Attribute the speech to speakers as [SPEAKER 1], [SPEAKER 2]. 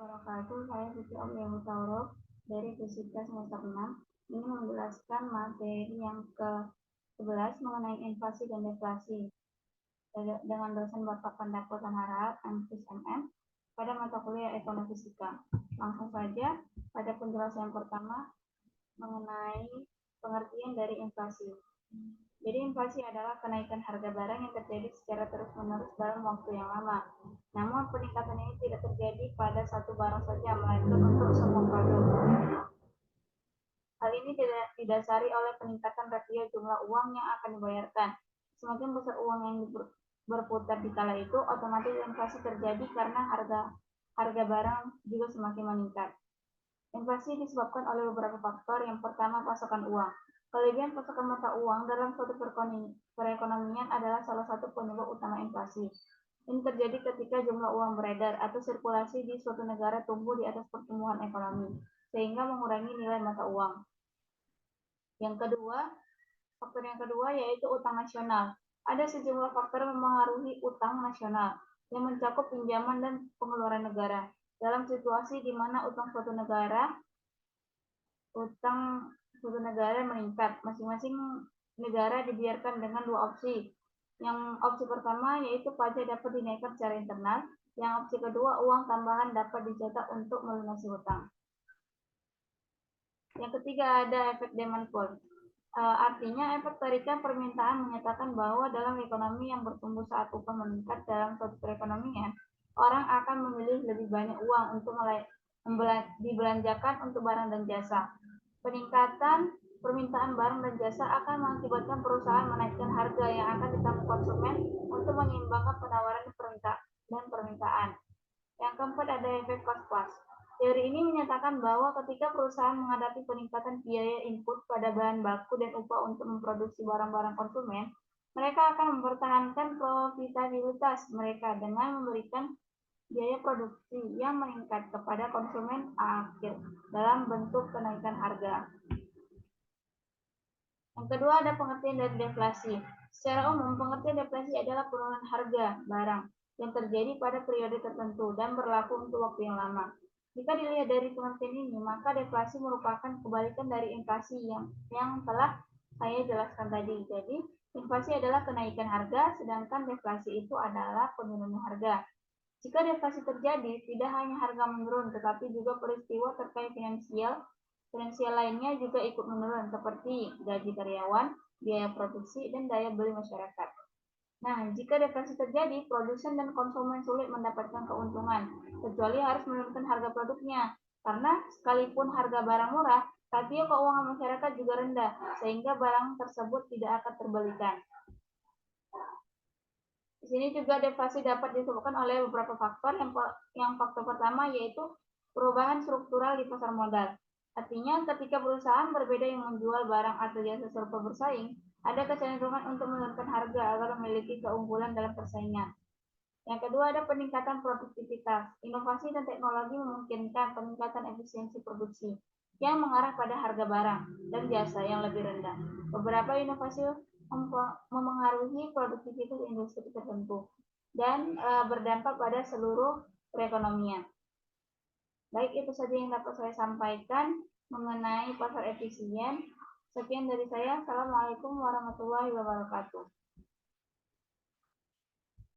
[SPEAKER 1] wabarakatuh. Saya Siti Aulia Hutauruk dari Fisika semester 6 ingin menjelaskan materi yang ke-11 mengenai inflasi dan deflasi dengan dosen Bapak Pendaputan Harahap MFIS MM pada mata kuliah Ekonomi Fisika. Langsung saja pada penjelasan yang pertama mengenai pengertian dari inflasi. Jadi inflasi adalah kenaikan harga barang yang terjadi secara terus-menerus dalam waktu yang lama. Namun peningkatan ini tidak terjadi pada satu barang saja, melainkan untuk semua produk. Hal ini tidak didasari oleh peningkatan rasio jumlah uang yang akan dibayarkan. Semakin besar uang yang berputar di kala itu, otomatis inflasi terjadi karena harga barang juga semakin meningkat. Inflasi disebabkan oleh beberapa faktor. Yang pertama, pasokan uang. Kelebihan pasokan mata uang dalam suatu perekonomian adalah salah satu penyebab utama inflasi. Ini terjadi ketika jumlah uang beredar atau sirkulasi di suatu negara tumbuh di atas pertumbuhan ekonomi, sehingga mengurangi nilai mata uang. Faktor yang kedua yaitu utang nasional. Ada sejumlah faktor yang mempengaruhi utang nasional yang mencakup pinjaman dan pengeluaran negara. Dalam situasi di mana utang suatu negara meningkat, masing-masing negara dibiarkan dengan dua opsi. Yang opsi pertama yaitu pajak dapat dinaikkan secara internal, yang opsi kedua uang tambahan dapat dicetak untuk melunasi hutang. Yang ketiga ada efek demand pull. Artinya efek tarikan permintaan menyatakan bahwa dalam ekonomi yang bertumbuh saat upah meningkat dalam suatu perekonomian, orang akan memilih lebih banyak uang untuk dibelanjakan untuk barang dan jasa. Peningkatan permintaan barang dan jasa akan mengakibatkan perusahaan menaikkan harga yang akan ditanggung konsumen untuk menyeimbangkan penawaran dan permintaan. Yang keempat ada efek cost-plus. Teori ini menyatakan bahwa ketika perusahaan menghadapi peningkatan biaya input pada bahan baku dan upah untuk memproduksi barang-barang konsumen, mereka akan mempertahankan profitabilitas mereka dengan memberikan biaya produksi yang meningkat kepada konsumen akhir dalam bentuk kenaikan harga. Yang kedua ada pengertian dari deflasi. Secara umum, pengertian deflasi adalah penurunan harga barang yang terjadi pada periode tertentu dan berlaku untuk waktu yang lama. Jika dilihat dari pengertian ini, maka deflasi merupakan kebalikan dari inflasi yang telah saya jelaskan tadi. Jadi, inflasi adalah kenaikan harga, sedangkan deflasi itu adalah penurunan harga. Jika deflasi terjadi, tidak hanya harga menurun, tetapi juga peristiwa terkait finansial lainnya juga ikut menurun, seperti gaji karyawan, biaya produksi, dan daya beli masyarakat. Nah, jika deflasi terjadi, produsen dan konsumen sulit mendapatkan keuntungan, kecuali harus menurunkan harga produknya. Karena sekalipun harga barang murah, rasio keuangan masyarakat juga rendah, sehingga barang tersebut tidak akan terbelikan. Di sini juga deflasi dapat disebabkan oleh beberapa faktor. Yang faktor pertama yaitu perubahan struktural di pasar modal. Artinya, ketika perusahaan berbeda yang menjual barang atau jasa serupa bersaing, ada kecenderungan untuk menurunkan harga agar memiliki keunggulan dalam persaingan. Yang kedua ada peningkatan produktivitas. Inovasi dan teknologi memungkinkan peningkatan efisiensi produksi yang mengarah pada harga barang dan jasa yang lebih rendah. Beberapa inovasi memengaruhi produktivitas industri tertentu dan berdampak pada seluruh perekonomian. Baik, itu saja yang dapat saya sampaikan mengenai pasar efisien. Sekian dari saya. Assalamualaikum warahmatullahi wabarakatuh.